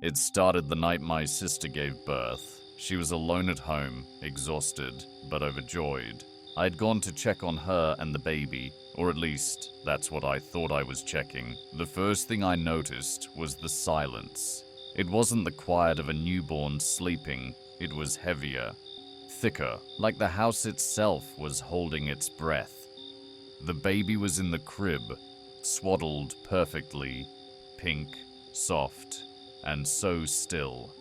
It started the night my sister gave birth. She was alone at home, exhausted, but overjoyed. I had gone to check on her and the baby, or at least, that's what I thought I was checking. The first thing I noticed was the silence. It wasn't the quiet of a newborn sleeping, it was heavier, thicker, like the house itself was holding its breath. The baby was in the crib, swaddled perfectly, pink, soft, and so still.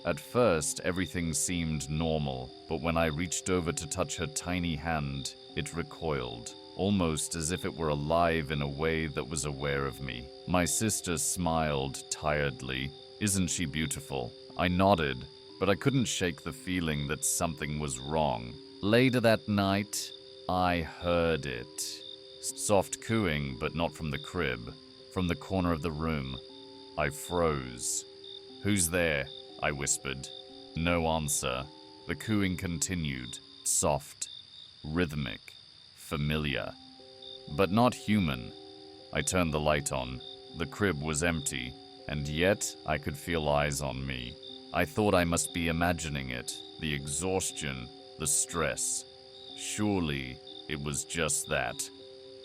At first, everything seemed normal, but when I reached over to touch her tiny hand, it recoiled, almost as if it were alive in a way that was aware of me. My sister smiled tiredly. "Isn't she beautiful?" I nodded, but I couldn't shake the feeling that something was wrong. Later that night, I heard it. Soft cooing, but not from the crib, from the corner of the room. I froze. "Who's there?" I whispered. No answer. The cooing continued, soft, rhythmic, familiar, but not human. I turned the light on. The crib was empty, and yet I could feel eyes on me. I thought I must be imagining it, the exhaustion, the stress. Surely it was just that.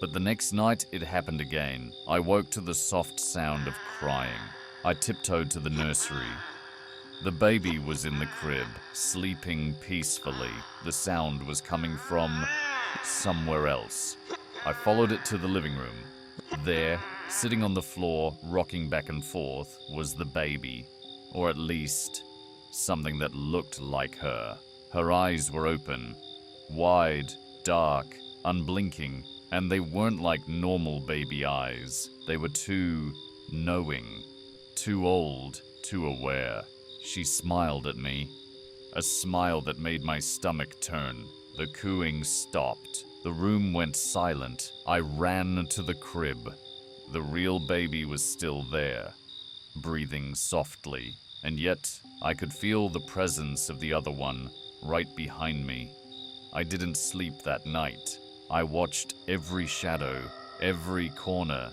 But the next night it happened again. I woke to the soft sound of crying. I tiptoed to the nursery. The baby was in the crib, sleeping peacefully. The sound was coming from somewhere else. I followed it to the living room. There, sitting on the floor, rocking back and forth, was the baby. Or at least, something that looked like her. Her eyes were open, wide, dark, unblinking, and they weren't like normal baby eyes. They were too knowing, too old, too aware. She smiled at me, a smile that made my stomach turn. The cooing stopped. The room went silent. I ran to the crib. The real baby was still there, breathing softly, and yet I could feel the presence of the other one right behind me. I didn't sleep that night. I watched every shadow, every corner,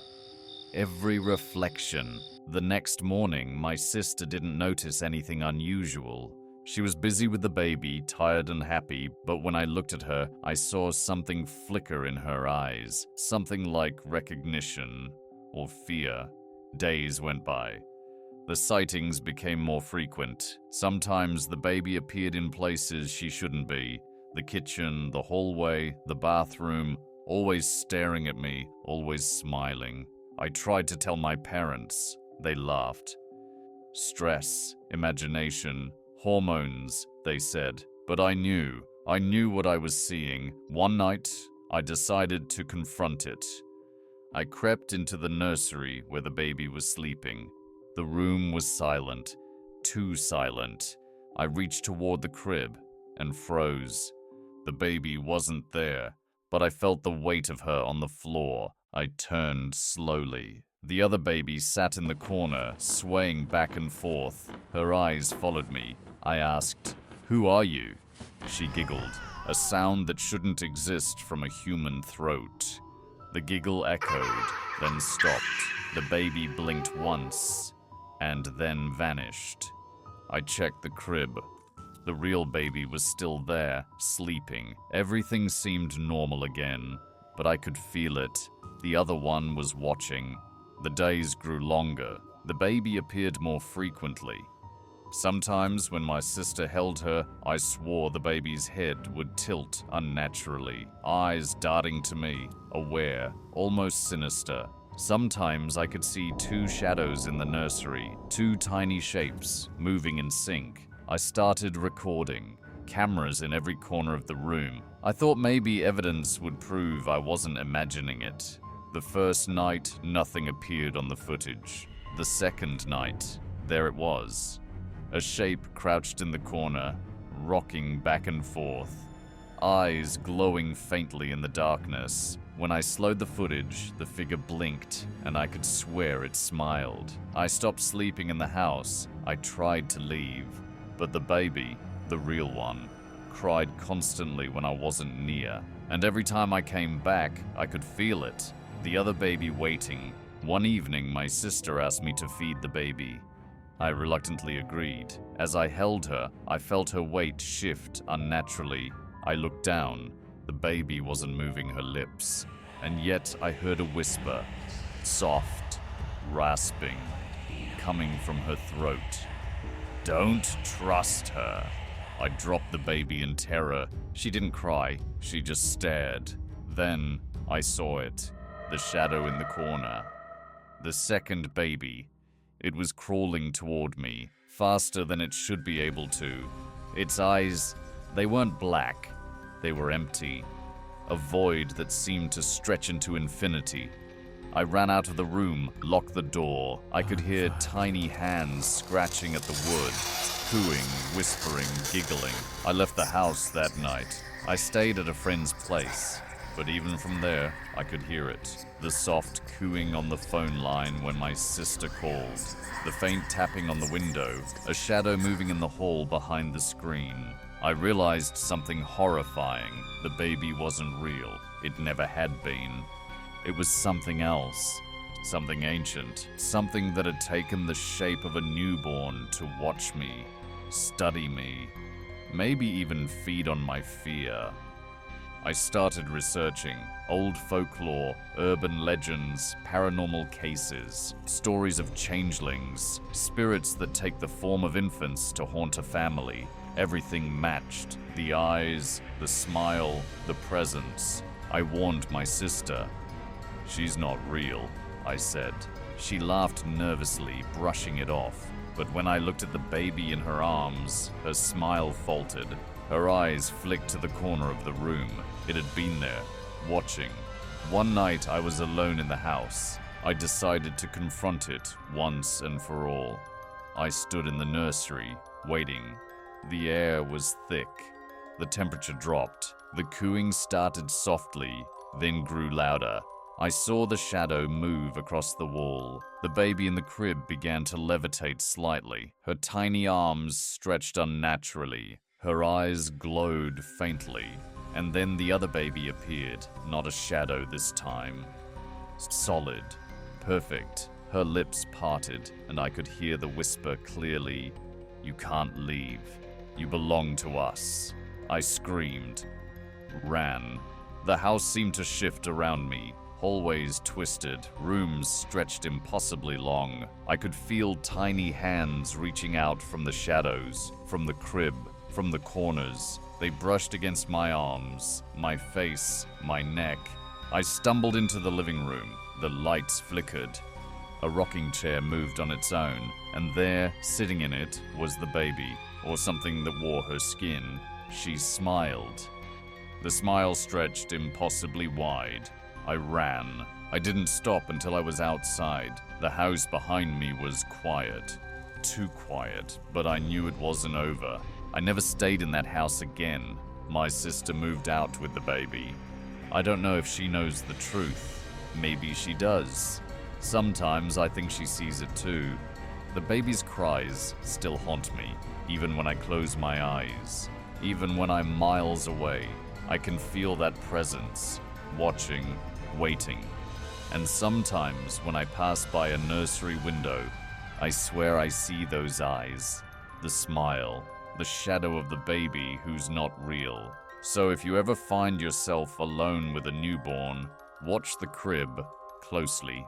every reflection. The next morning, my sister didn't notice anything unusual. She was busy with the baby, tired and happy, but when I looked at her, I saw something flicker in her eyes, something like recognition or fear. Days went by. The sightings became more frequent. Sometimes the baby appeared in places she shouldn't be. The kitchen, the hallway, the bathroom, always staring at me, always smiling. I tried to tell my parents. They laughed. Stress, imagination, hormones, they said. But I knew what I was seeing. One night, I decided to confront it. I crept into the nursery where the baby was sleeping. The room was silent, too silent. I reached toward the crib and froze. The baby wasn't there, but I felt the weight of her on the floor. I turned slowly. The other baby sat in the corner, swaying back and forth. Her eyes followed me. I asked, "Who are you?" She giggled, a sound that shouldn't exist from a human throat. The giggle echoed, then stopped. The baby blinked once, and then vanished. I checked the crib. The real baby was still there, sleeping. Everything seemed normal again, but I could feel it. The other one was watching. The days grew longer. The baby appeared more frequently. Sometimes when my sister held her, I swore the baby's head would tilt unnaturally, eyes darting to me, aware, almost sinister. Sometimes I could see two shadows in the nursery, two tiny shapes, moving in sync. I started recording, cameras in every corner of the room. I thought maybe evidence would prove I wasn't imagining it. The first night, nothing appeared on the footage. The second night, there it was. A shape crouched in the corner, rocking back and forth, eyes glowing faintly in the darkness. When I slowed the footage, the figure blinked, and I could swear it smiled. I stopped sleeping in the house. I tried to leave, but the baby, the real one, cried constantly when I wasn't near. And every time I came back, I could feel it. The other baby waiting. One evening, my sister asked me to feed the baby. I reluctantly agreed. As I held her, I felt her weight shift unnaturally. I looked down. The baby wasn't moving her lips, and yet I heard a whisper, soft, rasping, coming from her throat. "Don't trust her." I dropped the baby in terror. She didn't cry, she just stared. Then I saw it, the shadow in the corner. The second baby. It was crawling toward me, faster than it should be able to. Its eyes, they weren't black, they were empty. A void that seemed to stretch into infinity. I ran out of the room, locked the door. I could hear tiny hands scratching at the wood, cooing, whispering, giggling. I left the house that night. I stayed at a friend's place, but even from there, I could hear it. The soft cooing on the phone line when my sister called. The faint tapping on the window, a shadow moving in the hall behind the screen. I realized something horrifying. The baby wasn't real. It never had been. It was something else. Something ancient. Something that had taken the shape of a newborn to watch me, study me, maybe even feed on my fear. I started researching old folklore, urban legends, paranormal cases, stories of changelings, spirits that take the form of infants to haunt a family. Everything matched. The eyes, the smile, the presence. I warned my sister. "She's not real," I said. She laughed nervously, brushing it off. But when I looked at the baby in her arms, her smile faltered. Her eyes flicked to the corner of the room. It had been there, watching. One night I was alone in the house. I decided to confront it once and for all. I stood in the nursery, waiting. The air was thick. The temperature dropped. The cooing started softly, then grew louder. I saw the shadow move across the wall. The baby in the crib began to levitate slightly. Her tiny arms stretched unnaturally. Her eyes glowed faintly. And then the other baby appeared, not a shadow this time. Solid, perfect. Her lips parted, and I could hear the whisper clearly, "You can't leave. You belong to us." I screamed, ran. The house seemed to shift around me. Hallways twisted, rooms stretched impossibly long. I could feel tiny hands reaching out from the shadows, from the crib, from the corners. They brushed against my arms, my face, my neck. I stumbled into the living room. The lights flickered. A rocking chair moved on its own, and there, sitting in it, was the baby, or something that wore her skin. She smiled. The smile stretched impossibly wide. I ran. I didn't stop until I was outside. The house behind me was quiet. Too quiet, but I knew it wasn't over. I never stayed in that house again. My sister moved out with the baby. I don't know if she knows the truth. Maybe she does. Sometimes I think she sees it too. The baby's cries still haunt me, even when I close my eyes. Even when I'm miles away, I can feel that presence, watching, waiting. And sometimes when I pass by a nursery window, I swear I see those eyes, the smile, the shadow of the baby who's not real. So if you ever find yourself alone with a newborn, watch the crib closely.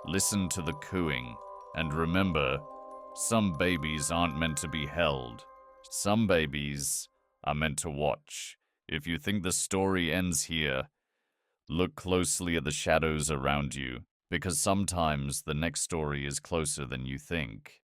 Listen to the cooing. And remember, some babies aren't meant to be held. Some babies are meant to watch. If you think the story ends here, look closely at the shadows around you, because sometimes the next story is closer than you think.